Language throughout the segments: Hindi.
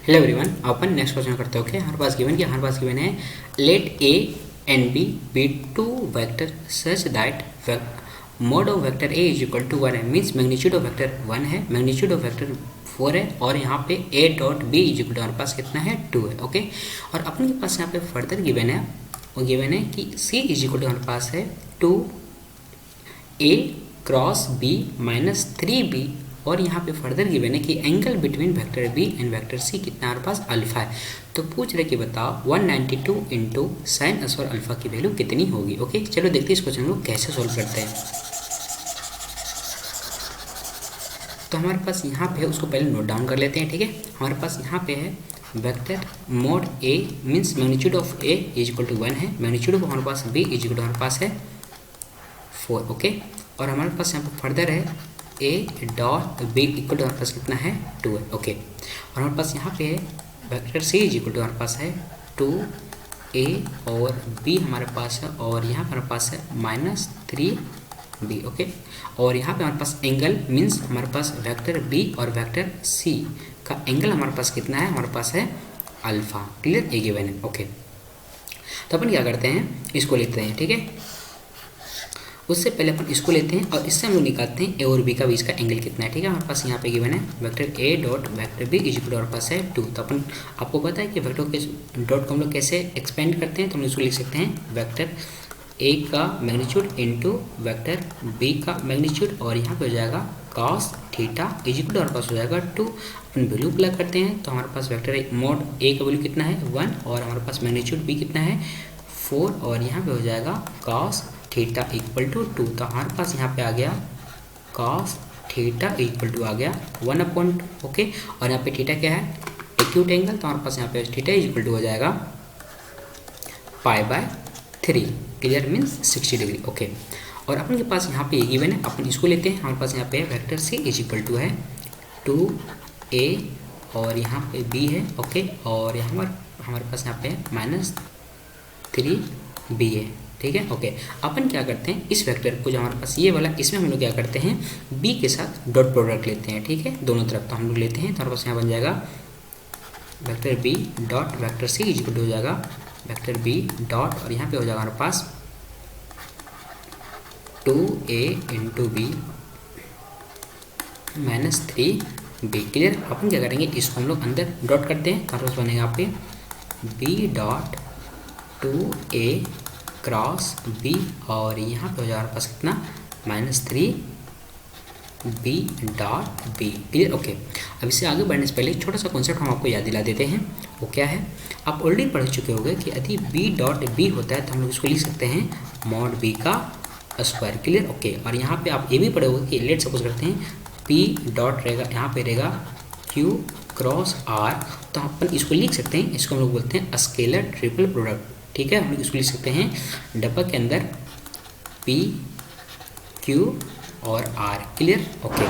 हेलो एवरीवन, अपन नेक्स्ट क्वेश्चन करते हैं। ओके, हमारे पास गिवन है let A and B be two vector such that mod of vector A is equal to 1 है, मीन्स मैग्नीट्यूड ऑफ वेक्टर 1 है, मैग्नीट्यूड ऑफ वेक्टर 4 है, और यहाँ पे A dot B is equal to हमारे पास कितना है 2 है। ओके, और अपन के पास यहाँ पे फर्दर गिवन है, वो गिवन है कि सी इज इक्वल टू हमारे पास है 2 ए क्रॉस बी माइनस 3b, और यहाँ पे फर्दर गिवन है कि angle between vector B and vector C कितना हमारे पास अल्फा है। तो पूछ रहे कि बताओ 192 इंटू साइन एस और अल्फा की वैल्यू कितनी होगी। ओके, चलो देखते हैं इस क्वेश्चन को कैसे सोल्व करते हैं। तो हमारे पास यहाँ पे है, उसको पहले नोट डाउन कर लेते हैं। ठीक है, हमारे पास यहाँ पे है vector mod A means magnitude of A is equal to 1 है, मैग्नीट्यूड ऑफ हमारे पास बी इज इक्वल टू हमारे पास है 4। ओके, और हमारे पास यहाँ पे फर्दर है A dot B equal to हमारे पास कितना है 2 है। ओके, और हमारे पास यहाँ पे है vector C is equal to हमारे पास है 2 ए और बी हमारे पास है, और यहाँ पर हमारे पास है माइनस 3b। ओके, और यहाँ पे हमारे पास एंगल मीन्स हमारे पास वेक्टर बी और वेक्टर सी का एंगल हमारे पास कितना है, हमारे पास है अल्फा। क्लियर, ये गिवन है। ओके, तो अपन क्या करते हैं, इसको लेते हैं। ठीक है, उससे पहले अपन इसको लेते हैं और इससे हम लोग निकालते हैं ए और बी का बीच का एंगल कितना है। ठीक है, हमारे पास यहाँ पे गिवन है vector A dot vector B is equal to हमारे पास है 2। तो अपन आपको पता है कि वेक्टर के डॉट को हम लोग कैसे एक्सपेंड करते हैं, तो हम इसको लिख सकते हैं वेक्टर ए का मैग्नीट्यूड इंटू वेक्टर बी का मैग्नीट्यूड, और यहाँ पे हो जाएगा cos theta is equal to हमारे पास हो जाएगा 2। अपन वैल्यू प्लग करते हैं तो हमारे पास वेक्टर मोड ए का वैल्यू कितना है 1, और हमारे पास मैग्नीट्यूड बी कितना है 4, और यहाँ पे हो जाएगा कॉस थीटा इक्वल टू 2। तो हमारे पास यहाँ पे आ गया कॉस थीटा इक्वल टू आ गया 1/2। ओके, और यहाँ पे थीटा क्या है एक्यूट एंगल, तो हमारे पास यहाँ पे थीटा इक्वल टू हो जाएगा π/3। Clear, means 60 degree. ओके, और अपन के पास यहाँ पे ये गिवन है, अपन इसको लेते हैं। हमारे पास यहाँ पे vector C is equal to है 2a और यहाँ पे b है। ओके, और यहाँ हमारे पास यहाँ पे माइनस 3b है। ठीक है, ओके, अपन क्या करते हैं, इस वेक्टर को जो हमारे पास ये वाला, इसमें हम लोग क्या करते हैं b के साथ डॉट प्रोडक्ट लेते हैं। ठीक है, दोनों तरफ तो हम लोग लेते हैं, तो हमारे पास यहाँ बन जाएगा vector b dot vector c is equal to हो जाएगा वेक्टर b डॉट, और यहाँ पे हो जाएगा हमारे पास 2a into B minus 3b। Clear, अपन क्या करेंगे, इसको हम लोग अंदर डॉट करते हैं, तो हमारे पास बनेगा यहाँ पे b dot 2a cross b, और यहाँ पे हो जाएगा हमारे पास कितना minus 3b dot b। Clear, okay. अब इससे आगे बढ़ने से पहले छोटा सा कॉन्सेप्ट हम आपको याद दिला देते हैं। वो क्या है, आप ऑलरेडी पढ़ चुके होंगे कि यदि b डॉट b होता है तो हम लोग इसको लिख सकते हैं मॉड b का स्क्वायर। क्लियर, ओके, और यहाँ पे आप ये भी पढ़े होंगे कि लेट सपोज करते हैं p डॉट रहेगा, यहाँ पे रहेगा q क्रॉस r, तो अपन इसको लिख सकते हैं, इसको हम लोग बोलते हैं स्केलर ट्रिपल प्रोडक्ट। ठीक है, हम लोग इसको लिख सकते हैं डब्बा के अंदर P Q और R। Clear, okay.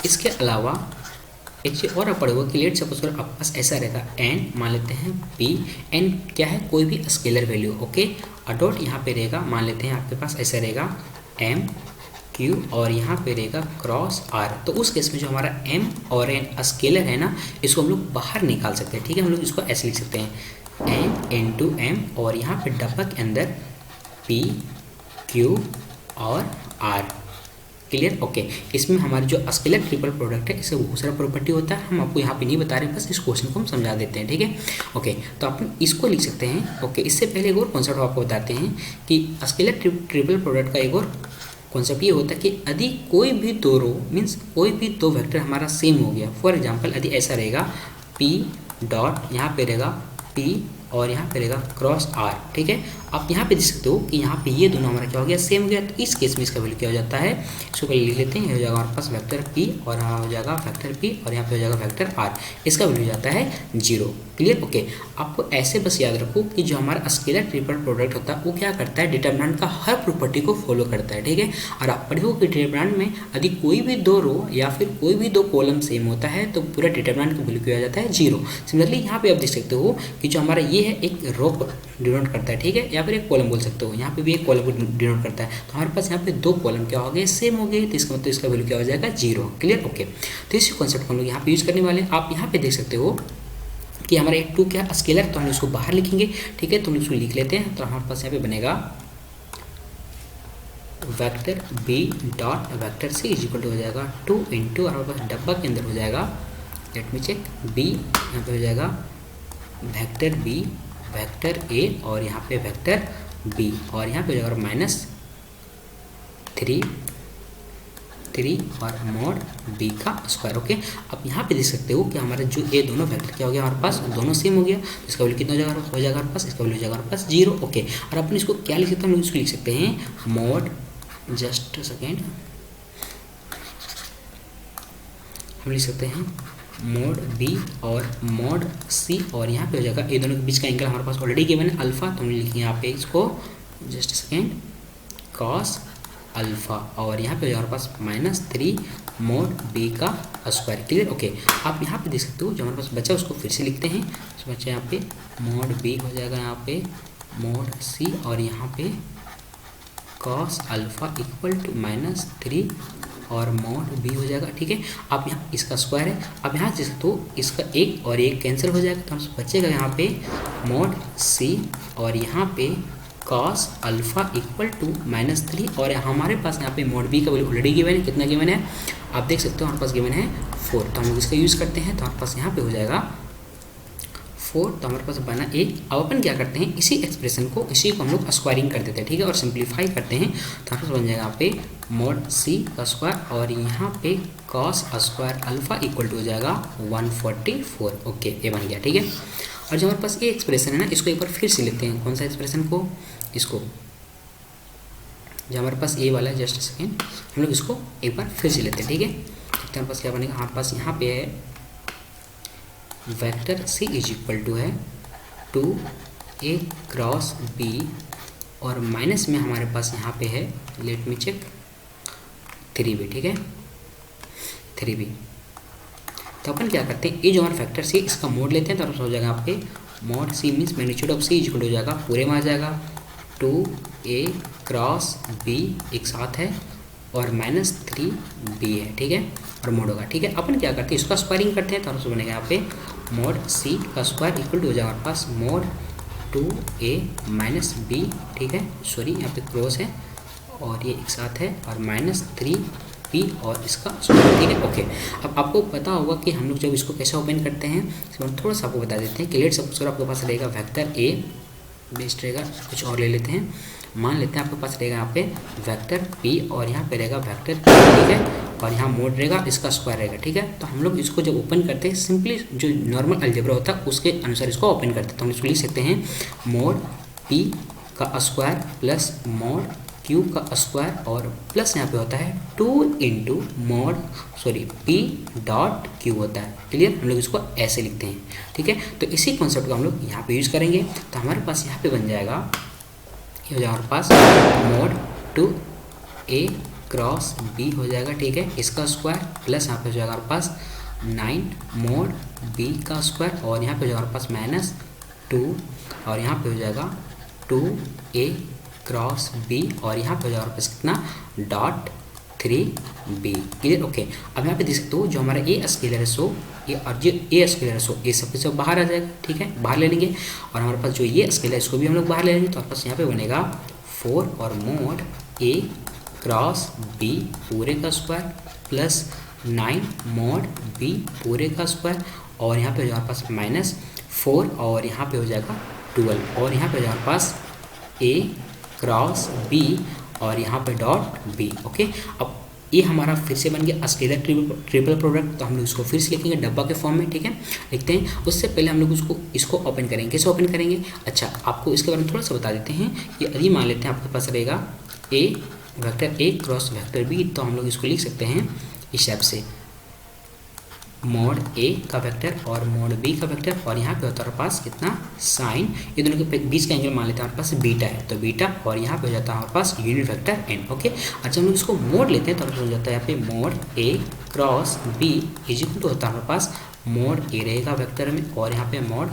इसके अलावा एक चीज़ और आप पढ़ोगे कि लेट सपोज करो आपके पास ऐसा रहेगा n, मान लेते हैं P, n क्या है कोई भी स्केलर वैल्यू। ओके, और डॉट यहाँ पे रहेगा, मान लेते हैं आपके पास ऐसा रहेगा M Q, और यहाँ पे रहेगा क्रॉस R। तो उस केस में जो हमारा M और N स्केलर है ना, इसको हम लोग बाहर निकाल सकते हैं। ठीक है, हम लोग इसको ऐसे लिख सकते हैं N इंटू M, और यहाँ पे डब्बा के अंदर P Q और R। Clear, okay. इसमें हमारी जो स्केलर ट्रिपल प्रोडक्ट है, इससे बहुत सारा प्रॉपर्टी होता है, हम आपको यहाँ पे नहीं बता रहे, बस इस क्वेश्चन को हम समझा देते हैं। ठीक है, ओके, तो अपन इसको लिख सकते हैं। ओके, इससे पहले एक और कॉन्सेप्ट आपको बताते हैं कि स्केलर ट्रिपल प्रोडक्ट का एक और कॉन्सेप्ट ये होता है कि यदि कोई भी दो रो मीन्स कोई भी दो वेक्टर हमारा सेम हो गया, फॉर एग्जांपल यदि ऐसा रहेगा p डॉट, यहाँ पे रहेगा p और यहाँ पे रहेगा क्रॉस r। ठीक है, आप यहाँ पे देख सकते हो कि यहाँ पे ये दोनों हमारा क्या हो गया, सेम हो गया। तो इस केस में इसका वैल्यू क्या हो जाता है, इसको पहले लिख लेते हैं, ये हो जाएगा हमारे पास वेक्टर p, और यहाँ हो जाएगा वेक्टर p, और यहाँ पे हो जाएगा वेक्टर r, इसका वैल्यू जाता है 0। Clear, okay. आपको ऐसे बस याद रखो कि जो हमारा स्केलर ट्रिपल प्रोडक्ट होता है वो क्या करता है, डिटरमिनेंट का हर प्रॉपर्टी को फॉलो करता है। ठीक है, और आप पढ़े हो कि डिटरमिनेंट में यदि कोई भी दो रो या फिर कोई भी दो कॉलम सेम होता है तो पूरा डिटरमिनेंट का वैल्यू क्या हो जाता है 0। सिमिलरली यहाँ पे आप देख सकते हो कि जो हमारा ये है एक रो को डिनोट करता है, ठीक है, या फिर एक कॉलम बोल सकते हो, यहाँ पे भी एक कॉलम को डिनोट करता है। तो हमारे पास यहाँ पे 2 कॉलम क्या हो गए, सेम हो गए, तो इसका मतलब इसका वैल्यू क्या हो जाएगा, 0। Clear, okay. तो इसी कॉन्सेप्ट को हम लोग यहाँ पे यूज़ करने वाले हैं। आप यहाँ पे देख सकते हो कि हमारा एक 2 क्या स्केलर, तो हम इसको बाहर लिखेंगे, ठीक है, तो हम इसको लिख लेते हैं। तो हमारे पास यहाँ पे बनेगा vector b dot vector c is equal to हो जाएगा 2 इंटू, और हमारे पास डब्बा के अंदर हो जाएगा, लेट मी चेक, b यहाँ पे हो जाएगा वेक्टर b वेक्टर a और यहाँ पे वेक्टर b, और यहाँ पे हो जाएगा -3 और मोड b का स्क्वायर। ओके, अब यहाँ पे देख सकते हो कि हमारे जो ये दोनों वेक्टर क्या हो गया, हमारे पास दोनों सेम हो गया, तो इसका वैल्यू कितना हो जाएगा हमारे पास, इसका वैल्यू हो जाएगा हमारे पास 0। ओके, और अपन इसको क्या लिख सकते हैं, हम इसको लिख सकते हैं मोड, जस्ट सेकेंड, हम लिख सकते हैं मोड b और मोड c, और यहाँ पे हो जाएगा ये दोनों के बीच का एंगल हमारे पास ऑलरेडी गिवन है अल्फा, तो हम लिखेंगे यहाँ पे इसको जस्ट सेकेंड कॉस अल्फा, और यहाँ पे हमारे पास -3 मोड b का स्क्वायर। Clear, okay. आप यहाँ पे देख सकते हो जो हमारे पास बचा उसको फिर से लिखते हैं, तो बचा यहाँ पे मोड b हो जाएगा यहाँ पे मोड c, और यहाँ पे कॉस अल्फा इक्वल टू -3 और मोड b हो जाएगा, ठीक है। आप यहाँ इसका स्क्वायर है, आप यहाँ देख सकते हो इसका एक और एक कैंसिल हो जाएगा, तो हमसे बचेगा यहाँ पे मोड c और यहाँ पे कॉस अल्फा इक्वल टू -3, और हमारे पास यहाँ पे मोड b का वैल्यू ऑलरेडी गिवन है, कितना गिवन है आप देख सकते हो, हमारे पास गिवन है 4, तो हम लोग इसका यूज़ करते हैं, तो हमारे पास यहाँ पे हो जाएगा 4, तो हमारे पास बना 1। अब अपन क्या करते हैं, इसी एक्सप्रेशन को इसी को हम लोग स्क्वायरिंग कर देते हैं, ठीक है, और सिंप्लीफाई करते हैं, तो हमारे पास बन जाएगा यहाँ पे मोड c का स्क्वायर, और यहाँ पे cos square alpha equal to हो जाएगा 144। ओके, ये बन गया, ठीक है। और जो हमारे पास ये एक्सप्रेशन है ना, इसको एक बार फिर से लेते हैं, कौन सा एक्सप्रेशन को, इसको जो हमारे पास ये वाला है, जस्ट सेकेंड, हम लोग इसको एक बार फिर से लेते हैं, ठीक है। तो हमारे पास क्या बनेगा, हमारे पास यहाँ पे है vector c is equal to है 2a क्रॉस b, और माइनस में हमारे पास यहाँ पे है, लेट मी चेक, 3b, ठीक है, 3b। तो अपन क्या करते हैं, ये जो हमारा फैक्टर c इसका मोड लेते हैं, तो हो जाएगा यहाँ पे mode c means magnitude of c is equal हो जाएगा, पूरे में आ जाएगा 2a क्रॉस b एक साथ है और -3b है, ठीक है, और मोड होगा, ठीक है। अपन क्या करते हैं, इसका स्क्वायरिंग करते हैं, तो हमसे बनेगा यहाँ पे मोड c का स्क्वायर इक्वल टू हो जाएगा हमारे पास मोड 2a -b, ठीक है, सॉरी यहाँ पे क्रॉस है और ये एक साथ है, और -3b और इसका स्क्वायर, ठीक है, ओके। अब आपको पता होगा कि हम लोग जब इसको कैसे ओपन करते हैं, इसको हम थोड़ा सा आपको बता देते हैं कि लेट सपोज आपके पास रहेगा वेक्टर a, बेस्ट रहेगा, कुछ और ले लेते हैं, मान लेते हैं आपके पास रहेगा यहाँ पे वेक्टर p और यहाँ पे रहेगा वेक्टर q, ठीक है, और यहाँ मोड रहेगा, इसका स्क्वायर रहेगा, ठीक है। तो हम लोग इसको जब ओपन करते हैं, सिंपली जो नॉर्मल अलजेब्रा होता है उसके अनुसार इसको ओपन करते हैं, तो हम इसको लिख सकते हैं मोड p का स्क्वायर प्लस मोड q का स्क्वायर, और प्लस यहाँ पे होता है 2 into mode p dot q होता है। क्लियर, हम लोग इसको ऐसे लिखते हैं, ठीक है। तो इसी कॉन्सेप्ट को हम लोग यहाँ पे यूज़ करेंगे, तो हमारे पास यहाँ पे बन जाएगा, ये हो जाएगा हमारे पास मोड 2a क्रॉस b हो जाएगा, ठीक है, इसका स्क्वायर प्लस यहाँ पे हो जाएगा हमारे पास 9 मोड b का स्क्वायर, और यहाँ पे हो जाएगा हमारे पास -2, और यहाँ पे हो जाएगा 2a क्रॉस b, और यहाँ पे हो जाएगा हमारे पास कितना डॉट 3b। Clear, okay. अब यहाँ पे देख सकते हो जो हमारा ए स्केलर है सो ये, और जो ए स्केलर है सो ये सब सब बाहर आ जाएगा, ठीक है, बाहर ले लेंगे, और हमारे पास जो ये स्केलर है इसको भी हम लोग बाहर ले लेंगे, तो हमारे पास यहाँ पे बनेगा 4 और मोड a क्रॉस b पूरे का स्क्वायर प्लस 9 मोड b पूरे का स्क्वायर, और यहाँ पे हो जाएगा हमारे पास -4 और यहाँ पे हो जाएगा 12, और यहाँ पे हो जाएगा हमारे पास a क्रॉस b और यहाँ पे डॉट b। ओके, अब ये हमारा फिर से बन गया स्केलर ट्रिपल प्रोडक्ट, तो हम लोग इसको फिर से लिखेंगे डब्बा के फॉर्म में, ठीक है, लिखते हैं। उससे पहले हम लोग इसको ओपन करेंगे, कैसे ओपन करेंगे, अच्छा आपको इसके बारे में थोड़ा सा बता देते हैं। ये अभी मान लेते हैं आपके पास रहेगा a vector a cross vector b, तो हम लोग इसको लिख सकते हैं इस हिसाब से मोड a का वेक्टर और मोड b का वेक्टर, और यहाँ पे होता है हमारे पास कितना साइन, ये दोनों के बीच का एंगल मान लेते हैं हमारे पास बीटा है, तो बीटा, और यहाँ पे हो जाता है हमारे पास यूनिट वेक्टर n। ओके, अच्छा हम लोग इसको मोड लेते हैं, तो हो जाता है यहाँ पे mod a cross b is equal to होता है हमारे पास मोड a रहेगा वेक्टर में, और यहाँ पे मोड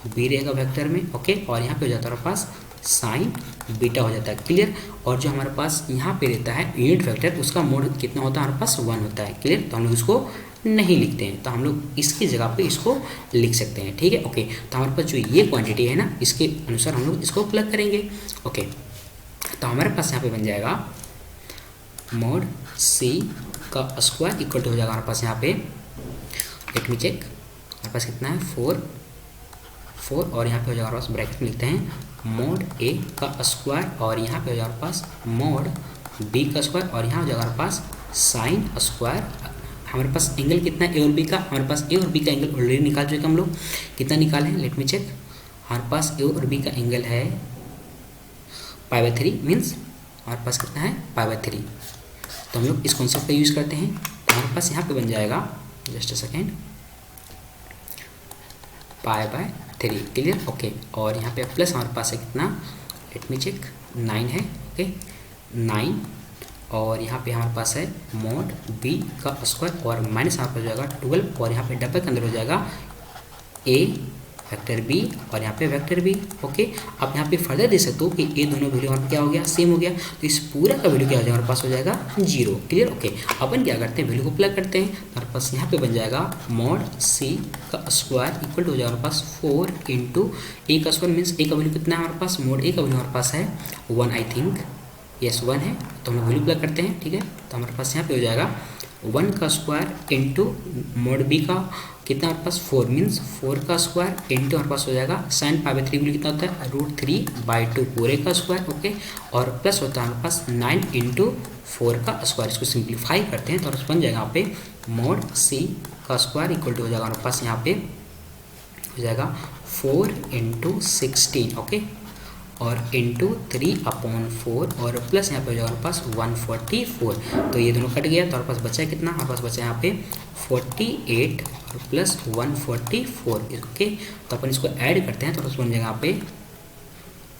बी रहेगा वेक्टर में, ओके। और यहाँ पे हो जाता है हमारे पास साइन बीटा हो जाता है, क्लियर। और जो हमारे पास यहाँ पे रहता है यूनिट वेक्टर, उसका मोड कितना होता है हमारे पास 1 होता है, क्लियर। तो हम लोग इसको नहीं लिखते हैं, तो हम लोग इसकी जगह पे इसको लिख सकते हैं, ठीक है, ओके। तो हमारे पास जो ये क्वांटिटी है ना, इसके अनुसार हम लोग इसको प्लग करेंगे, ओके। तो हमारे पास यहाँ पे बन जाएगा मोड सी का स्क्वायर इक्वल टू हो जाएगा हमारे पास यहाँ पे, लेट मी चेक, हमारे पास कितना है 4 और यहाँ पे हो जाएगा हमारे पास ब्रैकेट में लिखते हैं मोड ए का स्क्वायर, और यहाँ पे हो जाएगा हमारे पास मोड बी का स्क्वायर, और यहाँ हो जाएगा हमारे पास साइन स्क्वायर। हमारे पास एंगल कितना है ए और बी का, हमारे पास ए और बी का एंगल ऑलरेडी निकाल चुके हम लोग, कितना निकाले हैं लेट मी चेक। हमारे पास ए और बी का एंगल है π/3, मीन्स हमारे पास कितना है π/3। तो हम लोग इस कॉन्सेप्ट का यूज़ करते हैं, तो हमारे पास यहाँ पे बन जाएगा just a second π/3, clear, okay. और यहाँ पे प्लस हमारे पास है कितना, लेट मी चेक 9 है, ओके 9, और यहाँ पे हमारे पास है मोड बी का स्क्वायर, और माइनस यहाँ पे हो जाएगा 12, और यहाँ पे डब्बे के अंदर हो जाएगा ए वेक्टर बी और यहाँ पे वेक्टर बी, ओके। आप यहाँ पे फर्दर दे सकते हो कि ये दोनों वैल्यू हमारे क्या हो गया, सेम हो गया, तो इस पूरा का वैल्यू क्या हो जाएगा हमारे पास हो जाएगा 0, क्लियर, ओके। अपन क्या करते हैं, वैल्यू को प्लग करते हैं, तो हमारे पास यहाँ पे बन जाएगा मोड सी का स्क्वायर इक्वल टू हो जाएगा हमारे पास 4 इंटू ए का स्क्वायर, मीन्स ए का वैल्यू कितना है हमारे पास, मोड ए का वैल्यू हमारे पास है 1, आई थिंक यस 1 है, तो हम लोग वैल्यू प्लग करते हैं, ठीक है। तो हमारे पास यहाँ पे हो जाएगा 1 का स्क्वायर इंटू मोड बी का कितना हमारे पास 4, मीन्स 4 का स्क्वायर इंटू हमारे पास हो जाएगा साइन π/3 वैल्यू कितना होता है √3/2 पूरे का स्क्वायर, ओके। और प्लस होता है हमारे पास 9 इंटू 4 का स्क्वायर, इसको सिंप्लीफाई करते हैं तो बन जाएगा यहाँ पे मोड सी का स्क्वायर इक्वल टू हो जाएगा हमारे पास यहाँ पे हो जाएगा 4 इंटू 16, ओके, और इंटू 3/4, और प्लस यहाँ पे हो जाएगा हमारे पास 144, तो ये दोनों कट गया, तो हमारे पास बचा कितना, हमारे पास बचा यहाँ पे 48 और प्लस 144, ओके। तो अपन इसको ऐड करते हैं तो बन जाएगा यहाँ पे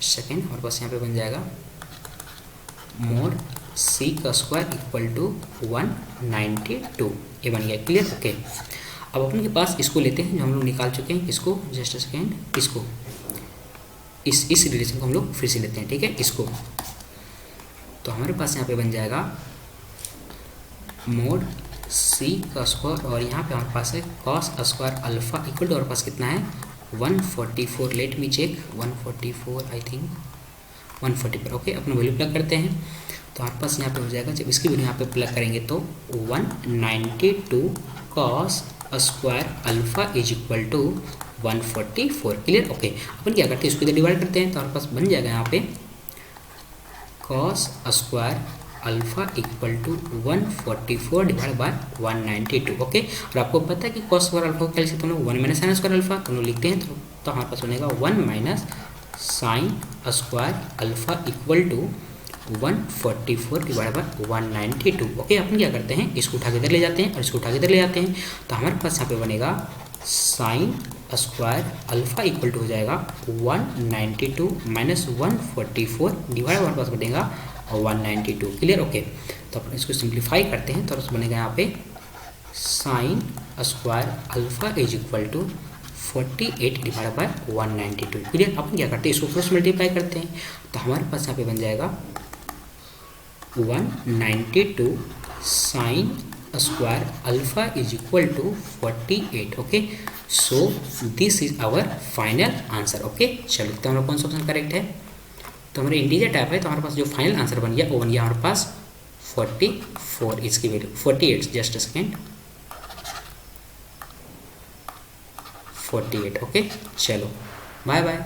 सेकेंड, हमारे पास यहाँ पे बन जाएगा मोड सी का स्क्वायर इक्वल टू 192, ये बन गया, क्लियर, ओके। अब अपन के पास इसको लेते हैं जो हम लोग निकाल चुके हैं, इसको जस्ट अ सेकेंड, इसको इस रिलेशन को हम लोग फिर से लेते हैं, ठीक है, इसको। तो हमारे पास यहाँ पे बन जाएगा मोड सी का स्क्वायर, और यहाँ पे हमारे पास है cos square alpha equal to हमारे पास कितना है 144, let me check 144, I think 144, okay. अपना वैल्यू प्लग करते हैं तो हमारे पास यहाँ पे हो जाएगा, जब इसकी वैल्यू यहाँ पे प्लग करेंगे तो 192 cos square alpha is equal to 144, clear, okay. अपन क्या करते हैं, इसको इधर डिवाइड करते हैं तो हमारे पास बन जाएगा यहाँ पे cos square alpha equal to 144 divide by 192, okay. और आपको पता है कि कॉस स्क्वायर अल्फा को क्या लिख सकते हैं हम लोग 1 माइनस साइन स्क्वायर अल्फा, तो हम लोग लिखते हैं तो हमारे पास बनेगा 1 minus sine square alpha equal to 144 divide by 192, okay. अपन क्या करते हैं, इसको उठा के इधर ले जाते हैं और इसको उठा के इधर ले जाते हैं, तो हमारे पास यहाँ पे बनेगा sine square alpha equal to हो जाएगा 192 माइनस 144 डिवाइड हमारे पास बनेगा 192, क्लियर, ओके। तो अपन इसको सिंप्लीफाई करते हैं तो बनेगा यहाँ पे sine square alpha is equal to 48 divide by 192, clear. अपन क्या करते हैं, इसको क्रॉस मल्टीप्लाई करते हैं तो हमारे पास यहाँ पे बन जाएगा 192 sine square alpha is equal to 48, okay. So this is our final answer, okay. चलो तो हमारा कौन सा ऑप्शन करेक्ट है, तो हमारे इंटीजर टाइप है, तो हमारे पास जो फाइनल आंसर बन गया वो बन गया हमारे पास 44, इसकी value 48, just a second 48, okay. चलो बाय बाय।